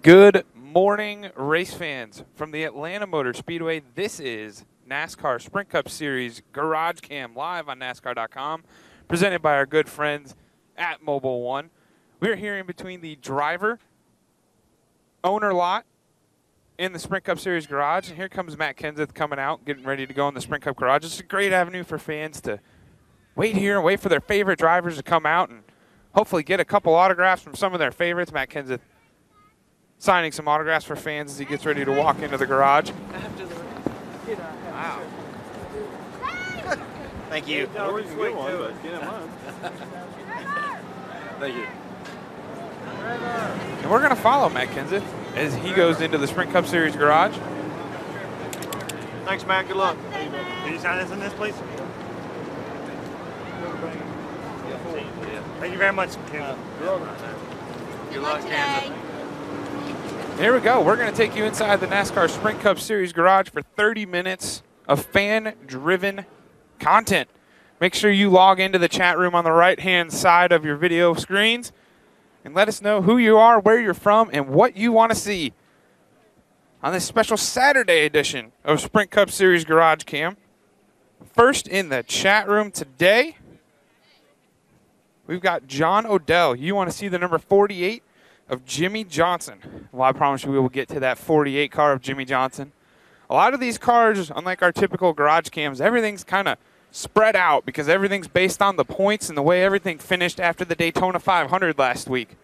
Good morning, race fans. From the Atlanta Motor Speedway, this is NASCAR Sprint Cup Series GarageCam live on NASCAR.com, presented by our good friends at Mobile One. We're here in between the driver, owner lot, in the Sprint Cup Series garage, and here comes Matt Kenseth coming out, getting ready to go in the Sprint Cup garage. It's a great avenue for fans to wait here and wait for their favorite drivers to come out and hopefully get a couple autographs from some of their favorites. Matt Kenseth signing some autographs for fans as he gets ready to walk into the garage. Wow. Thank you. Thank you. And we're going to follow Matt Kenseth as he goes into the Sprint Cup Series garage. Thanks, Matt. Good luck. Can you sign us in this, please? Thank you very much, Kenseth. Good luck, Kansas. Here we go. We're going to take you inside the NASCAR Sprint Cup Series garage for 30 minutes of fan-driven content. Make sure you log into the chat room on the right-hand side of your video screens and let us know who you are, where you're from, and what you want to see on this special Saturday edition of Sprint Cup Series Garage Cam. First in the chat room today, we've got John Odell. You want to see the number 48 of Jimmy Johnson. Well, I promise you we will get to that 48 car of Jimmy Johnson. A lot of these cars, unlike our typical garage cams, everything's kind of spread out because everything's based on the points and the way everything finished after the Daytona 500 last week,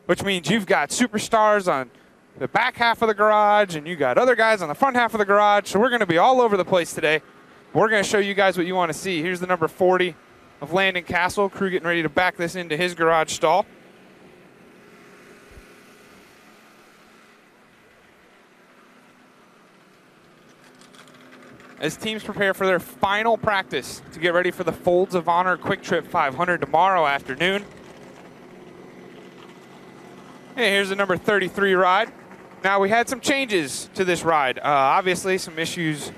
which means you've got superstars on the back half of the garage and you got other guys on the front half of the garage. So we're going to be all over the place today. We're going to show you guys what you want to see. Here's the number 40 of Landon Castle. Crew getting ready to back this into his garage stall. As teams prepare for their final practice to get ready for the Folds of Honor Quick Trip 500 tomorrow afternoon. Hey, here's the number 33 ride. Now, we had some changes to this ride. Obviously, some issues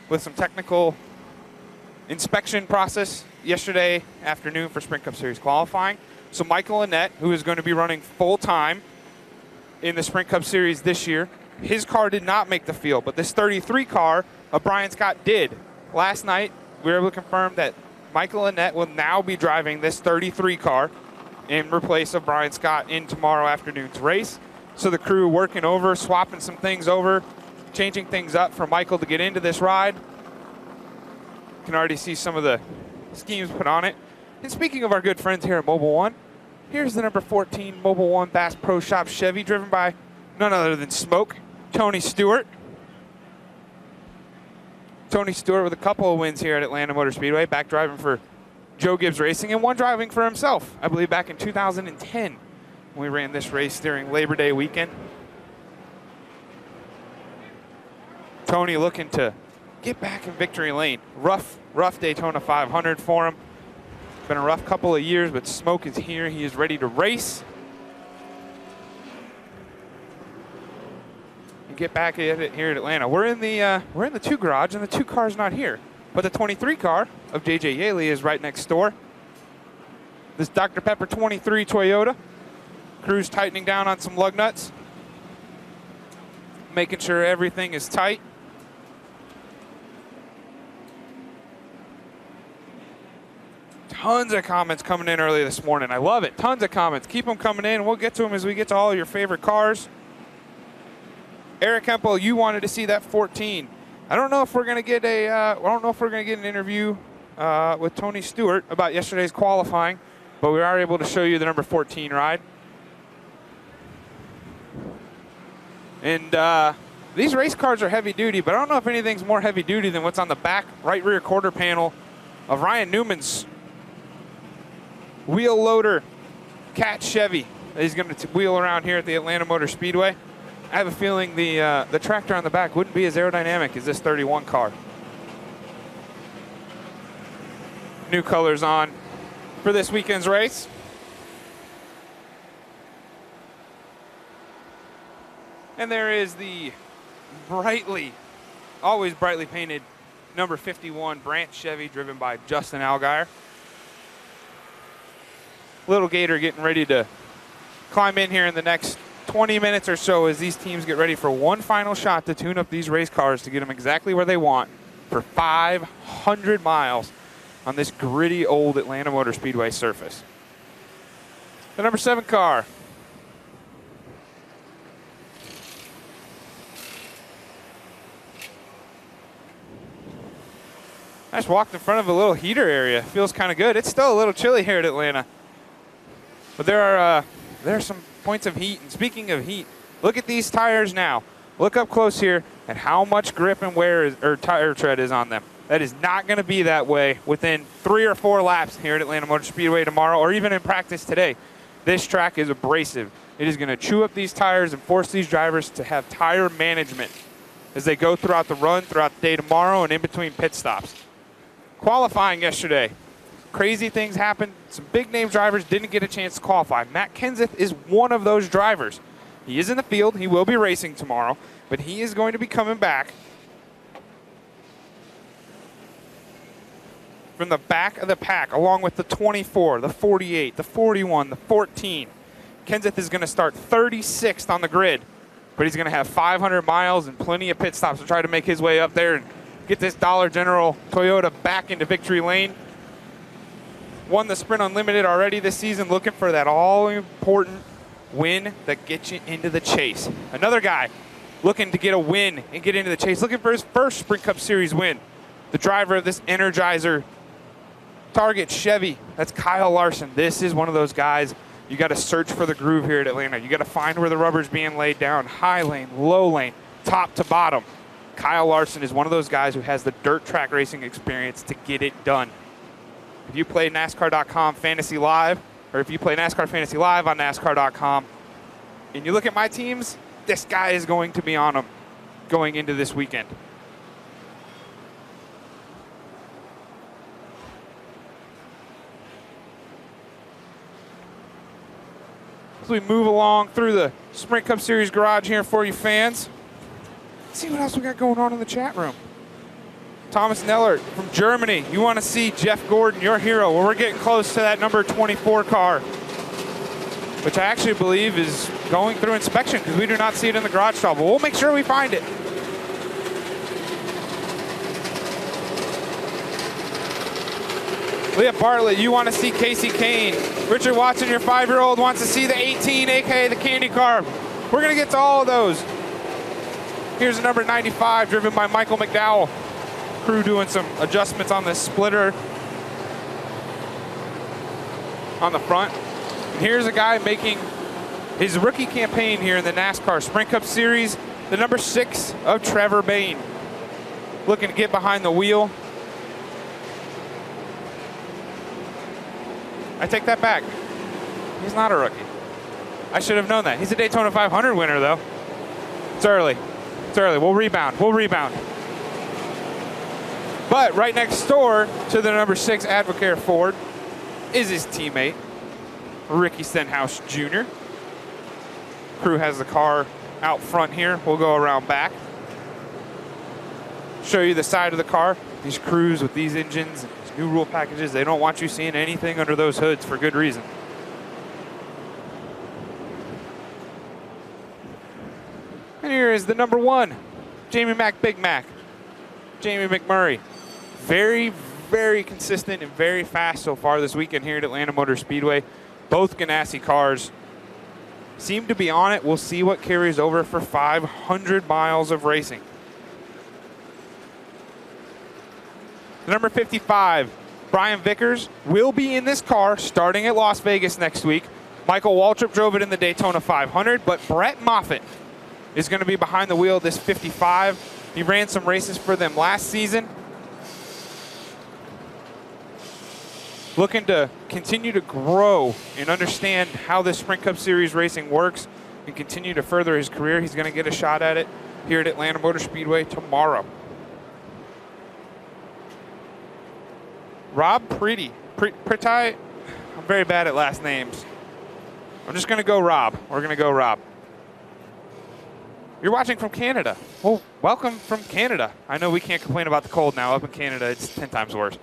with some technical inspection process yesterday afternoon for Sprint Cup Series qualifying. So Michael Annett, who is going to be running full-time in the Sprint Cup Series this year, his car did not make the field, but this 33 car of Brian Scott did. Last night, we were able to confirm that Michael Annett will now be driving this 33 car in replace of Brian Scott in tomorrow afternoon's race. So the crew working over, swapping some things over, changing things up for Michael to get into this ride. You can already see some of the schemes put on it. And speaking of our good friends here at Mobile One, here's the number 14 Mobile One Bass Pro Shop Chevy, driven by none other than Smoke, Tony Stewart. Tony Stewart with a couple of wins here at Atlanta Motor Speedway, back driving for Joe Gibbs Racing, and one driving for himself, I believe back in 2010 when we ran this race during Labor Day weekend. Tony looking to get back in victory lane. Rough Daytona 500 for him. Been a rough couple of years, but Smoke is here. He is ready to race and get back at it here at Atlanta. We're in the 2 garage, and the 2 car's not here, but the 23 car of JJ Yaley is right next door. This Dr. Pepper 23 Toyota. Crew's tightening down on some lug nuts, making sure everything is tight. Tons of comments coming in early this morning. I love it. Tons of comments. Keep them coming in. We'll get to them as we get to all your favorite cars. Eric Hempel, you wanted to see that 14. I don't know if we're going to get an interview with Tony Stewart about yesterday's qualifying, but we are able to show you the number 14 ride. And these race cars are heavy duty, but I don't know if anything's more heavy duty than what's on the back right rear quarter panel of Ryan Newman's wheel loader Cat Chevy that he's going to wheel around here at the Atlanta Motor Speedway. I have a feeling the tractor on the back wouldn't be as aerodynamic as this 31 car. New colors on for this weekend's race. And there is the always brightly painted number 51 Branch Chevy, driven by Justin Allgaier. Little Gator getting ready to climb in here in the next 20 minutes or so as these teams get ready for one final shot to tune up these race cars to get them exactly where they want for 500 miles on this gritty old Atlanta Motor Speedway surface. The number 7 car. I just walked in front of a little heater area. Feels kind of good. It's still a little chilly here at Atlanta. But there are some points of heat. And speaking of heat, look at these tires now. Look up close here at how much grip and wear or tire tread is on them. That is not going to be that way within 3 or 4 laps here at Atlanta Motor Speedway tomorrow, or even in practice today. This track is abrasive. It is going to chew up these tires and force these drivers to have tire management as they go throughout the run, throughout the day tomorrow, and in between pit stops. Qualifying yesterday, crazy things happened. Some big-name drivers didn't get a chance to qualify. Matt Kenseth is one of those drivers. He is in the field. He will be racing tomorrow, but he is going to be coming back from the back of the pack, along with the 24, the 48, the 41, the 14. Kenseth is going to start 36th on the grid, but he's going to have 500 miles and plenty of pit stops to try to make his way up there and get this Dollar General Toyota back into victory lane. Won the Sprint Unlimited already this season, looking for that all-important win that gets you into the chase. Another guy looking to get a win and get into the chase, looking for his first Sprint Cup Series win. The driver of this Energizer Target Chevy, that's Kyle Larson. This is one of those guys, you got to search for the groove here at Atlanta. You got to find where the rubber's being laid down, high lane, low lane, top to bottom. Kyle Larson is one of those guys who has the dirt track racing experience to get it done. If you play NASCAR.com Fantasy Live, or if you play NASCAR Fantasy Live on NASCAR.com, and you look at my teams, this guy is going to be on them going into this weekend. As we move along through the Sprint Cup Series garage here for you fans, let's see what else we got going on in the chat room. Thomas Nellert from Germany. You want to see Jeff Gordon, your hero. Well, we're getting close to that number 24 car, which I actually believe is going through inspection because we do not see it in the garage stall, but we'll make sure we find it. Leah Bartlett, you want to see Casey Kane. Richard Watson, your 5-year-old, wants to see the 18, aka the candy car. We're going to get to all of those. Here's the number 95, driven by Michael McDowell. Crew doing some adjustments on the splitter on the front. And here's a guy making his rookie campaign here in the NASCAR Sprint Cup Series, the number 6 of Trevor Bayne. Looking to get behind the wheel. I take that back. He's not a rookie. I should have known that. He's a Daytona 500 winner, though. It's early. It's early. We'll rebound. We'll rebound. But right next door to the number 6 Advocare Ford is his teammate, Ricky Stenhouse Jr. Crew has the car out front here. We'll go around back. Show you the side of the car. These crews with these engines and these new rule packages, they don't want you seeing anything under those hoods for good reason. And here is the number 1, Jamie Mac Big Mac. Jamie McMurray. Very, very consistent and very fast so far this weekend here at Atlanta Motor Speedway. Both Ganassi cars seem to be on it. We'll see what carries over for 500 miles of racing. The number 55, Brian Vickers, will be in this car starting at Las Vegas next week. Michael Waltrip drove it in the Daytona 500, but Brett Moffitt is going to be behind the wheel of this 55. He ran some races for them last season. Looking to continue to grow and understand how this Sprint Cup Series racing works and continue to further his career. He's going to get a shot at it here at Atlanta Motor Speedway tomorrow. Rob Pretty. I'm very bad at last names. I'm just going to go Rob. We're going to go Rob. You're watching from Canada. Well, welcome from Canada. I know we can't complain about the cold now. Up in Canada, it's 10 times worse.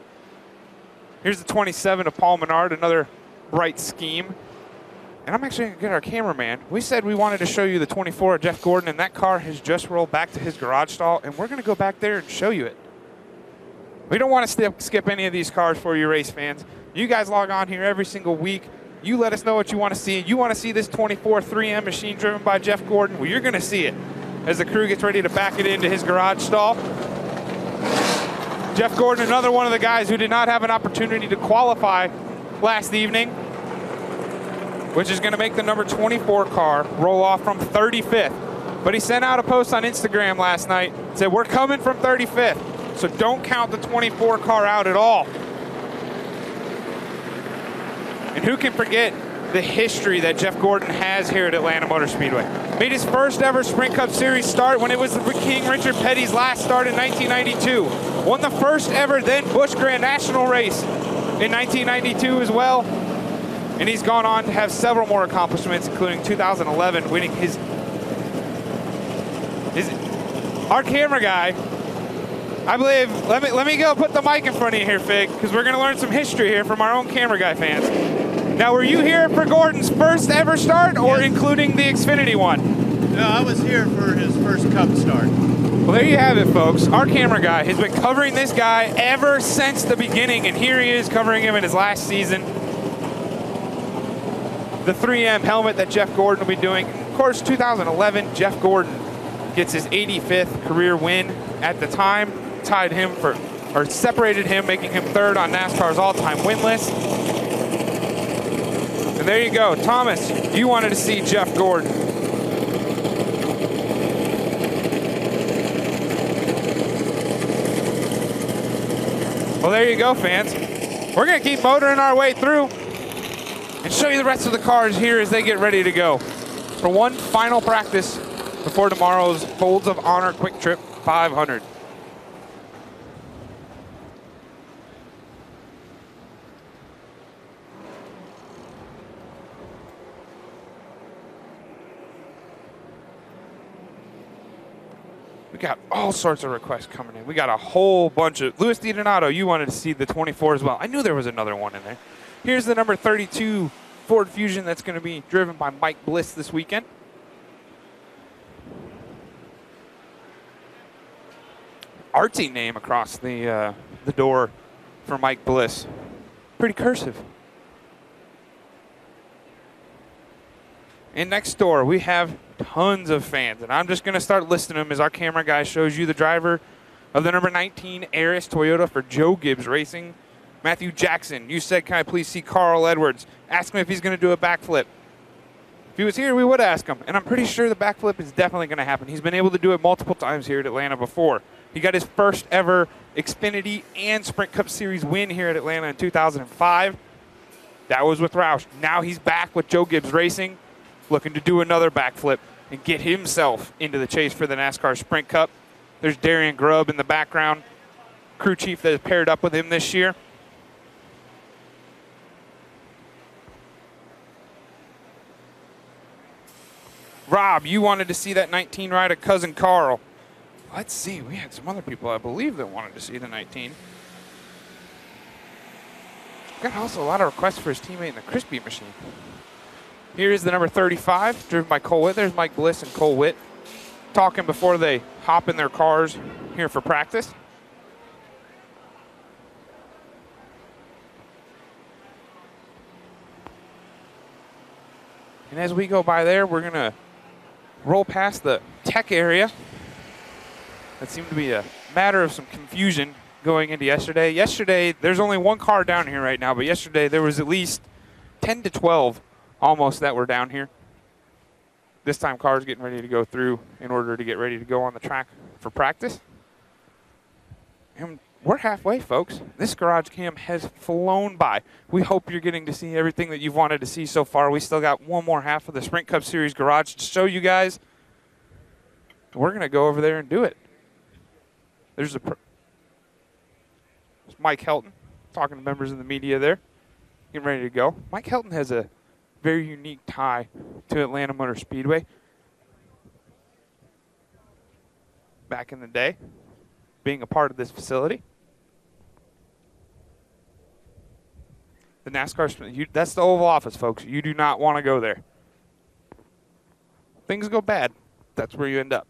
Here's the 27 of Paul Menard, another bright scheme. And I'm actually going to get our cameraman. We said we wanted to show you the 24 of Jeff Gordon, and that car has just rolled back to his garage stall, and we're going to go back there and show you it. We don't want to skip any of these cars for you race fans. You guys log on here every single week. You let us know what you want to see. You want to see this 24 3M machine driven by Jeff Gordon? Well, you're going to see it as the crew gets ready to back it into his garage stall. Jeff Gordon, another one of the guys who did not have an opportunity to qualify last evening, which is going to make the number 24 car roll off from 35th. But he sent out a post on Instagram last night, said, we're coming from 35th, so don't count the 24 car out at all. And who can forget the history that Jeff Gordon has here at Atlanta Motor Speedway? Made his first ever Sprint Cup Series start when it was King Richard Petty's last start in 1992. Won the first ever then Busch Grand National race in 1992 as well. And he's gone on to have several more accomplishments, including 2011, winning our camera guy, I believe, let me go put the mic in front of you here, Fig, because we're going to learn some history here from our own camera guy fans. Now, were you here for Gordon's first ever start, or including the Xfinity one? No, I was here for his first Cup start. Well, there you have it, folks. Our camera guy has been covering this guy ever since the beginning, and here he is covering him in his last season. The 3M helmet that Jeff Gordon will be doing. Of course, 2011, Jeff Gordon gets his 85th career win at the time, separated him, making him third on NASCAR's all-time win list. And there you go. Thomas, you wanted to see Jeff Gordon. Well, there you go, fans. We're going to keep motoring our way through and show you the rest of the cars here as they get ready to go for one final practice before tomorrow's Folds of Honor Quick Trip 500. We got all sorts of requests coming in. We got a whole bunch of... Louis DiDonato, you wanted to see the 24 as well. I knew there was another one in there. Here's the number 32 Ford Fusion that's going to be driven by Mike Bliss this weekend. Artsy name across the door for Mike Bliss. Pretty cursive. And next door, we have tons of fans, and I'm just going to start listing them as our camera guy shows you the driver of the number 19 Aris Toyota for Joe Gibbs Racing, Matthew Jackson. You said, can I please see Carl Edwards? Ask him if he's going to do a backflip. If he was here, we would ask him, and I'm pretty sure the backflip is definitely going to happen. He's been able to do it multiple times here at Atlanta before. He got his first ever Xfinity and Sprint Cup Series win here at Atlanta in 2005. That was with Roush. Now he's back with Joe Gibbs Racing, looking to do another backflip and get himself into the chase for the NASCAR Sprint Cup. There's Darian Grubb in the background, crew chief that has paired up with him this year. Rob, you wanted to see that 19 ride at Cousin Carl. Let's see, we had some other people, I believe, that wanted to see the 19. Got also a lot of requests for his teammate in the Crispy machine. Here is the number 35, driven by Cole Witt. There's Mike Bliss and Cole Witt talking before they hop in their cars here for practice. And as we go by there, we're going to roll past the tech area. That seemed to be a matter of some confusion going into yesterday. Yesterday, there's only one car down here right now, but yesterday there was at least 10 to 12 almost that were down here. This time cars getting ready to go through in order to get ready to go on the track for practice. And we're halfway, folks. This GarageCam has flown by. We hope you're getting to see everything that you've wanted to see so far. We still got one more half of the Sprint Cup Series garage to show you guys. We're going to go over there and do it. There's Mike Helton talking to members of the media there, getting ready to go. Mike Helton has a very unique tie to Atlanta Motor Speedway. Back in the day, being a part of this facility. The NASCAR, that's the Oval Office, folks. You do not want to go there. Things go bad, that's where you end up.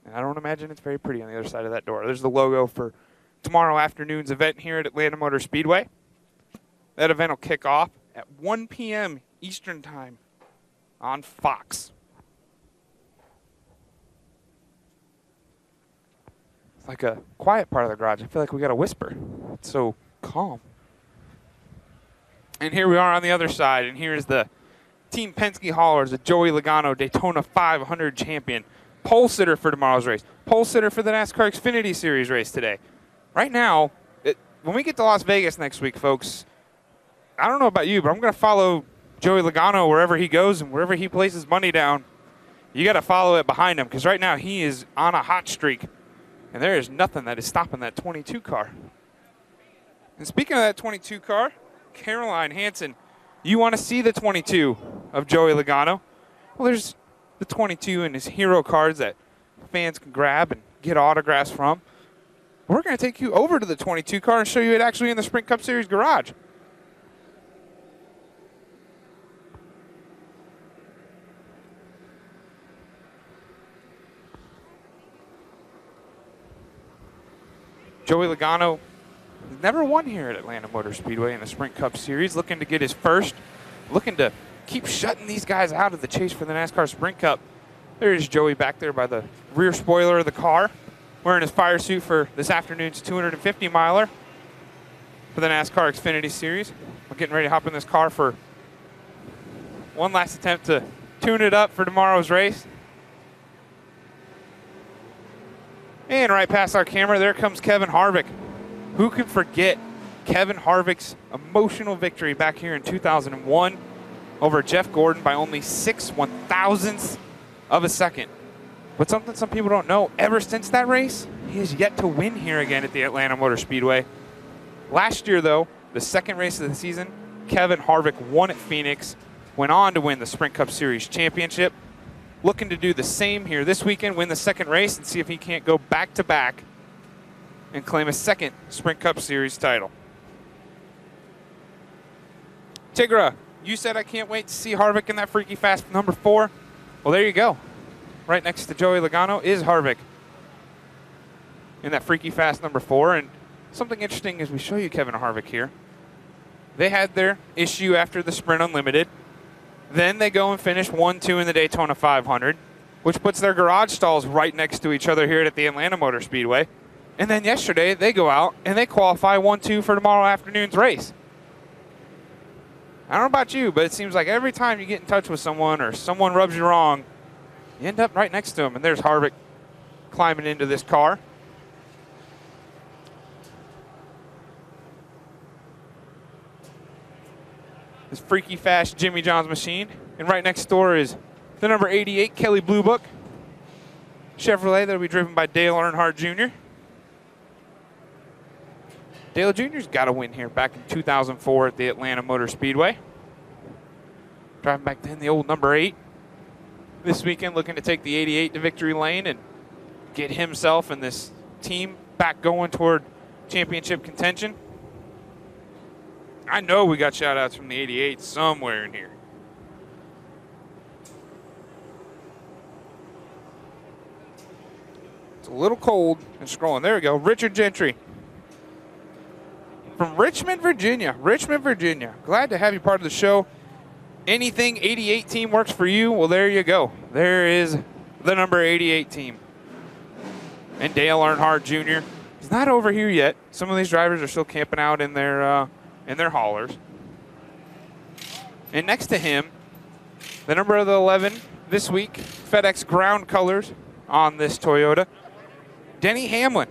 And I don't imagine it's very pretty on the other side of that door. There's the logo for tomorrow afternoon's event here at Atlanta Motor Speedway. That event will kick off at 1 p.m. Eastern Time on Fox. It's like a quiet part of the garage. I feel like we got to whisper. It's so calm. And here we are on the other side, and here's the Team Penske Haulers, the Joey Logano Daytona 500 champion, pole sitter for tomorrow's race, pole sitter for the NASCAR Xfinity Series race today. Right now, when we get to Las Vegas next week, folks, I don't know about you, but I'm going to follow Joey Logano wherever he goes and wherever he places money down. You got to follow it behind him because right now he is on a hot streak, and there is nothing that is stopping that 22 car. And speaking of that 22 car, Caroline Hansen, you want to see the 22 of Joey Logano? Well, there's the 22 and his hero cards that fans can grab and get autographs from. We're going to take you over to the 22 car and show you it actually in the Sprint Cup Series garage. Joey Logano has never won here at Atlanta Motor Speedway in the Sprint Cup Series, looking to get his first, looking to keep shutting these guys out of the chase for the NASCAR Sprint Cup. There's Joey back there by the rear spoiler of the car, wearing his fire suit for this afternoon's 250-miler for the NASCAR Xfinity Series. We're getting ready to hop in this car for one last attempt to tune it up for tomorrow's race. And right past our camera, there comes Kevin Harvick. Who can forget Kevin Harvick's emotional victory back here in 2001 over Jeff Gordon by only 6/1000ths of a second. But something some people don't know, ever since that race, he has yet to win here again at the Atlanta Motor Speedway. Last year, though, the second race of the season, Kevin Harvick won at Phoenix, went on to win the Sprint Cup Series championship. Looking to do the same here this weekend, win the second race, and see if he can't go back-to-back and claim a second Sprint Cup Series title. Tigra, you said I can't wait to see Harvick in that freaky fast number 4. Well, there you go. Right next to Joey Logano is Harvick in that freaky fast number 4. And something interesting as we show you Kevin Harvick here. They had their issue after the Sprint Unlimited. Then they go and finish 1-2 in the Daytona 500, which puts their garage stalls right next to each other here at the Atlanta Motor Speedway. And then yesterday, they go out and they qualify 1-2 for tomorrow afternoon's race. I don't know about you, but it seems like every time you get in touch with someone or someone rubs you wrong, you end up right next to them. And there's Harvick climbing into this car. This freaky fast Jimmy John's machine. And right next door is the number 88 Kelly Blue Book Chevrolet that will be driven by Dale Earnhardt Jr. Dale Jr.'s got a win here back in 2004 at the Atlanta Motor Speedway. Driving back then the old number 8. This weekend looking to take the 88 to victory lane and get himself and this team back going toward championship contention. I know we got shout-outs from the 88 somewhere in here. It's a little cold and scrolling. There we go. Richard Gentry from Richmond, Virginia. Richmond, Virginia. Glad to have you part of the show. Anything 88 team works for you? Well, there you go. There is the number 88 team. And Dale Earnhardt Jr. He's not over here yet. Some of these drivers are still camping out in their haulers. And next to him, the number of the 11 this week, FedEx ground colors on this Toyota, Denny Hamlin.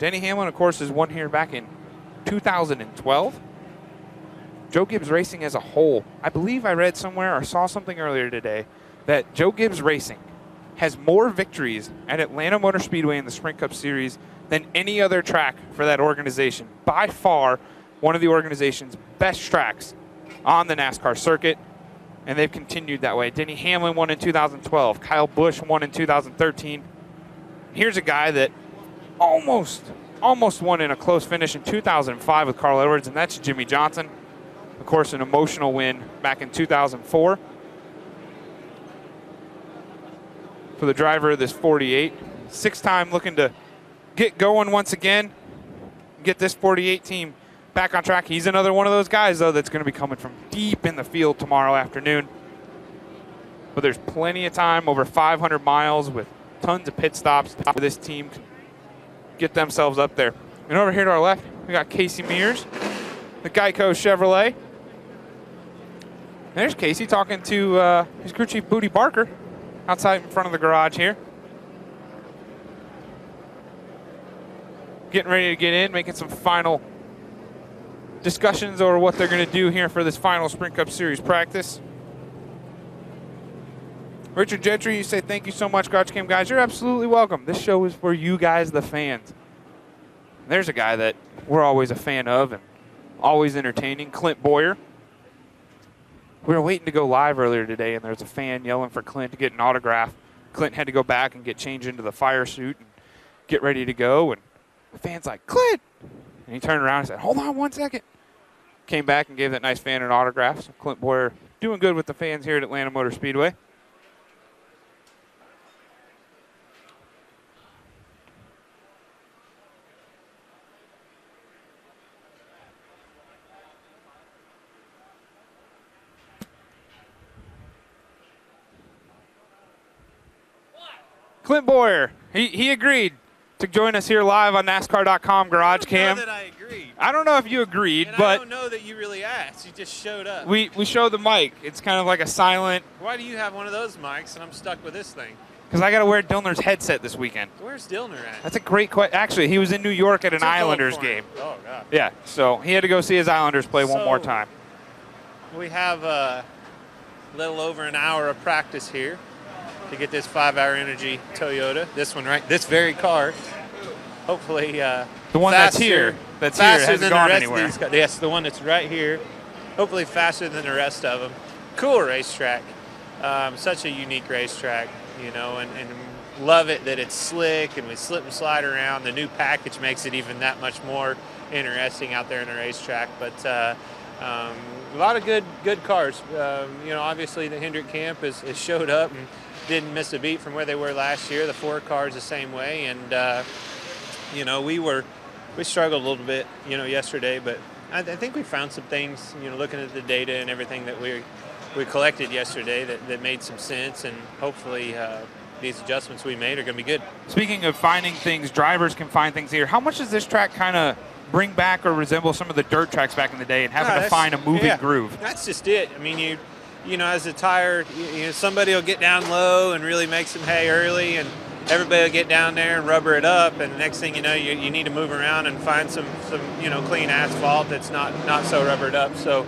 Denny Hamlin, of course, has won here back in 2012. Joe Gibbs Racing as a whole, I believe I read somewhere or saw something earlier today that Joe Gibbs Racing has more victories at Atlanta Motor Speedway in the Sprint Cup Series than any other track for that organization. By far, one of the organization's best tracks on the NASCAR circuit, and they've continued that way. Denny Hamlin won in 2012. Kyle Busch won in 2013. Here's a guy that almost won in a close finish in 2005 with Carl Edwards, and that's Jimmy Johnson. Of course, an emotional win back in 2004 for the driver of this 48. 6-time looking to get going once again, get this 48 team back on track. He's another one of those guys, though, that's going to be coming from deep in the field tomorrow afternoon. But there's plenty of time, over 500 miles with tons of pit stops for this team can get themselves up there. And over here to our left, we got Casey Mears, the Geico Chevrolet. There's Casey talking to his crew chief, Booty Barker, outside in front of the garage here. Getting ready to get in, making some final discussions over what they're going to do here for this final Sprint Cup Series practice. Richard Gentry, you say thank you so much, GarageCam guys. You're absolutely welcome. This show is for you guys, the fans. There's a guy that we're always a fan of and always entertaining, Clint Bowyer. We were waiting to go live earlier today, and there's a fan yelling for Clint to get an autograph. Clint had to go back and get changed into the fire suit and get ready to go. And the fan's like, Clint! And he turned around and said, hold on 1 second. Came back and gave that nice fan an autograph. So Clint Bowyer doing good with the fans here at Atlanta Motor Speedway. Clint Bowyer, he agreed to join us here live on NASCAR.com GarageCam. I don't know that I agreed. I don't know if you agreed, And but I don't know that you really asked. You just showed up. we showed the mic. It's kind of like a silent, Why do you have one of those mics and I'm stuck with this thing? because I got to wear Dillner's headset this weekend. Where's Dillner at? That's a great question. Actually, he was in New York at an Took over Islanders for game. him. Oh, God. Yeah, so he had to go see his Islanders play one more So- time. We have a little over an hour of practice here to get this 5-hour Energy Toyota. This one, right? This very car. Hopefully, The one that's here. That's here. It faster hasn't than gone the rest anywhere. of these cars. Yes, the one that's right here. Hopefully faster than the rest of them. Cool racetrack. Such a unique racetrack, you know, and love it that it's slick and we slip and slide around. The new package makes it even that much more interesting out there in the racetrack. But a lot of good cars. You know, obviously the Hendrick camp has showed up and didn't miss a beat from where they were last year. The Ford cars the same way, and you know, we struggled a little bit, you know, yesterday, but I think we found some things, you know, looking at the data and everything that we collected yesterday that made some sense, and hopefully these adjustments we made are going to be good. Speaking of finding things, drivers can find things here. How much does this track kind of bring back or resemble some of the dirt tracks back in the day and having to find a moving groove? That's just it. I mean, you know, as a tire, you know, somebody will get down low and really make some hay early, and everybody will get down there and rubber it up, and the next thing you know, you need to move around and find some you know, clean asphalt that's not so rubbered up. So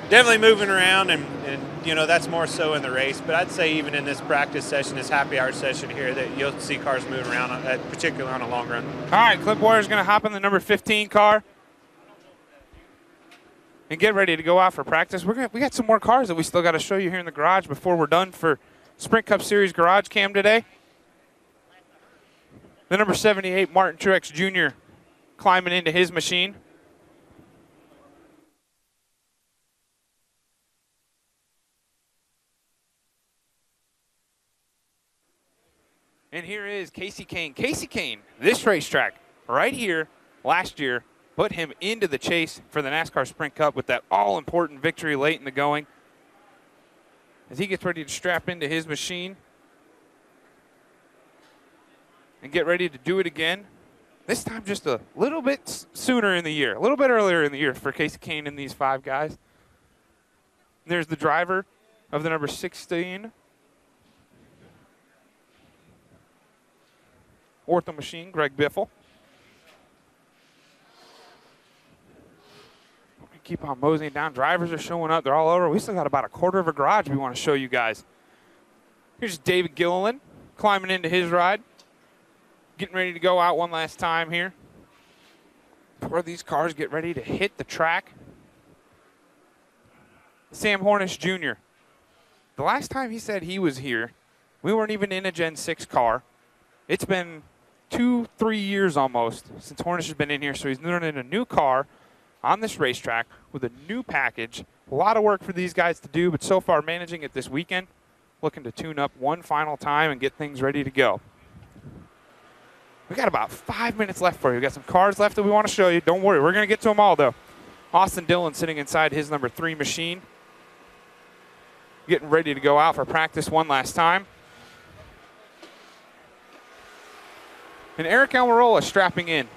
definitely moving around, and you know, that's more so in the race. But I'd say even in this practice session, this happy hour session here, that you'll see cars moving around, particularly on a long run. All right, Clint Boyer's going to hop in the number 15 car and get ready to go out for practice. We got some more cars that we still got to show you here in the garage before we're done for Sprint Cup Series GarageCam today. The number 78, Martin Truex Jr., climbing into his machine. And here is Casey Kane. Casey Kane, this racetrack right here last year, put him into the chase for the NASCAR Sprint Cup with that all-important victory late in the going. As he gets ready to strap into his machine and get ready to do it again, this time just a little bit sooner in the year, a little bit earlier in the year for Casey Kane and these 5 guys. And there's the driver of the number 16 Ortho machine, Greg Biffle. Keep on moseying down. Drivers are showing up. They're all over. We still got about a quarter of a garage we want to show you guys. Here's David Gilliland climbing into his ride. Getting ready to go out one last time here before these cars get ready to hit the track. Sam Hornish Jr. The last time he said he was here, we weren't even in a Gen 6 car. It's been 2-3 years almost since Hornish has been in here, so he's running a new car on this racetrack with a new package, A lot of work for these guys to do, but so far managing it this weekend, looking to tune up one final time and get things ready to go. We got about 5 minutes left for you. We got some cars left that we want to show you. Don't worry, we're going to get to them all, though. Austin Dillon sitting inside his number 3 machine, getting ready to go out for practice one last time. And Eric Almirola strapping in.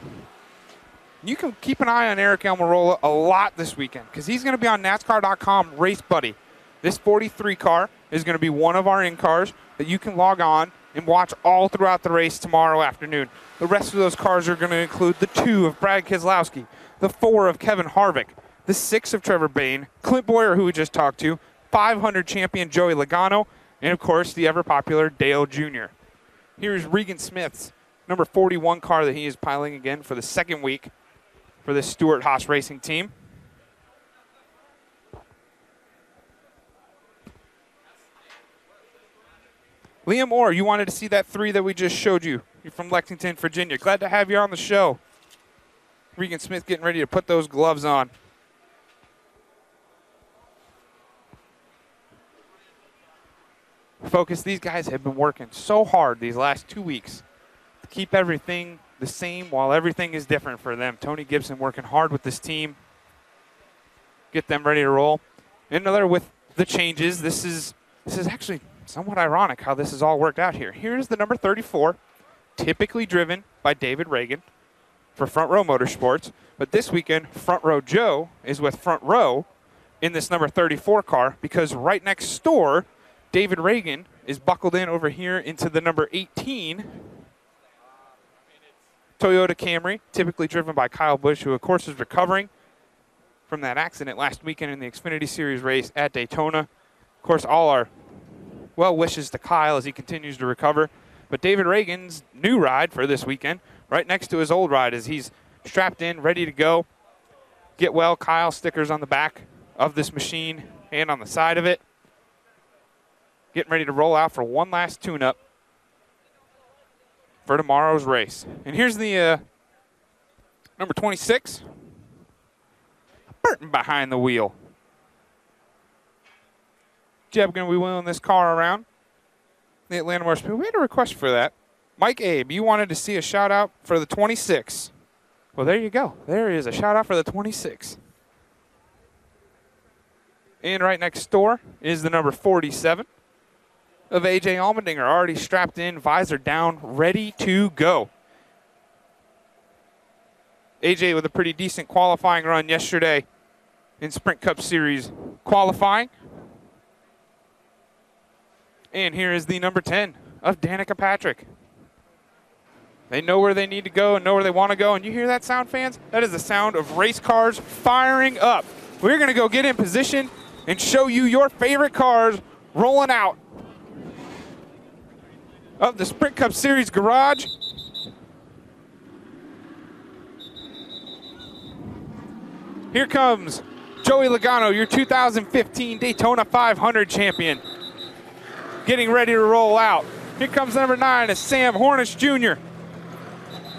You can keep an eye on Eric Almirola a lot this weekend because he's going to be on NASCAR.com Race Buddy. This 43 car is going to be one of our in-cars that you can log on and watch all throughout the race tomorrow afternoon. The rest of those cars are going to include the 2 of Brad Keselowski, the 4 of Kevin Harvick, the 6 of Trevor Bayne, Clint Bowyer, who we just talked to, 500 champion Joey Logano, and of course the ever-popular Dale Jr. Here's Regan Smith's number 41 car that he is piloting again for the second week for this Stewart-Haas racing team. Liam Orr, you wanted to see that 3 that we just showed you. You're from Lexington, Virginia. Glad to have you on the show. Regan Smith getting ready to put those gloves on. Focus, these guys have been working so hard these last 2 weeks to keep everything the same while everything is different for them. Tony Gibson working hard with this team. Get them ready to roll. And another with the changes. This is actually somewhat ironic how this has all worked out here. Here's the number 34, typically driven by David Reagan for Front Row Motorsports. But this weekend, Front Row Joe is with Front Row in this number 34 car because right next door, David Reagan is buckled in over here into the number 18 Toyota Camry, typically driven by Kyle Busch, who of course is recovering from that accident last weekend in the Xfinity Series race at Daytona. Of course, all our well wishes to Kyle as he continues to recover. But David Reagan's new ride for this weekend, right next to his old ride as he's strapped in, ready to go. Get well, Kyle stickers on the back of this machine and on the side of it. Getting ready to roll out for one last tune-up for tomorrow's race. And here's the number 26, Burton behind the wheel. Jeb going to be wheeling this car around the Atlanta Motor Speedway. We had a request for that. Mike Abe, you wanted to see a shout-out for the 26. Well, there you go. There is a shout-out for the 26. And right next door is the number 47 of A.J. Allmendinger, already strapped in, visor down, ready to go. A.J. with a pretty decent qualifying run yesterday in Sprint Cup Series qualifying. And here is the number 10 of Danica Patrick. They know where they need to go and know where they want to go. And you hear that sound, fans? That is the sound of race cars firing up. We're going to go get in position and show you your favorite cars rolling out of the Sprint Cup Series garage. Here comes Joey Logano, your 2015 Daytona 500 champion, getting ready to roll out. Here comes number 9, is Sam Hornish Jr.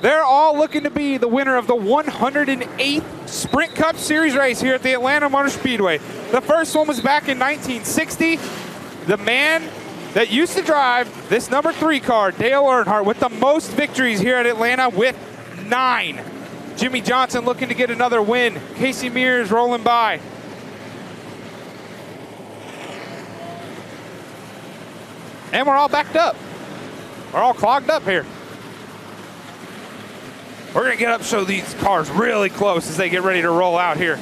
They're all looking to be the winner of the 108th Sprint Cup Series race here at the Atlanta Motor Speedway. The first one was back in 1960. The man that used to drive this number 3 car, Dale Earnhardt, with the most victories here at Atlanta with 9. Jimmy Johnson looking to get another win. Casey Mears rolling by. And we're all backed up. We're all clogged up here. We're going to get up so these cars really close as they get ready to roll out here.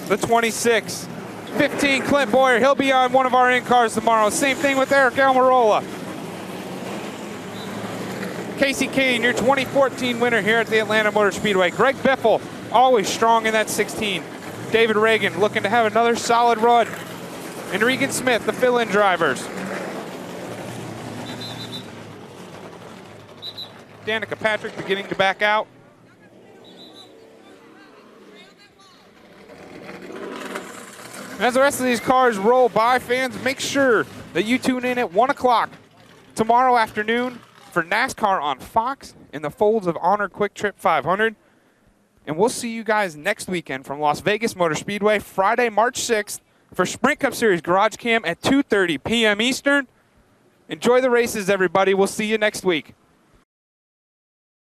The 26. 15, Clint Bowyer. He'll be on one of our in-cars tomorrow. Same thing with Eric Almirola. Casey Kane, your 2014 winner here at the Atlanta Motor Speedway. Greg Biffle, always strong in that 16. David Reagan looking to have another solid run. And Regan Smith, the fill-in drivers. Danica Patrick beginning to back out. As the rest of these cars roll by, fans, make sure that you tune in at 1 o'clock tomorrow afternoon for NASCAR on Fox in the folds of Honor Quick Trip 500. And we'll see you guys next weekend from Las Vegas Motor Speedway, Friday, March 6th, for Sprint Cup Series GarageCam at 2:30 p.m. Eastern. Enjoy the races, everybody. We'll see you next week.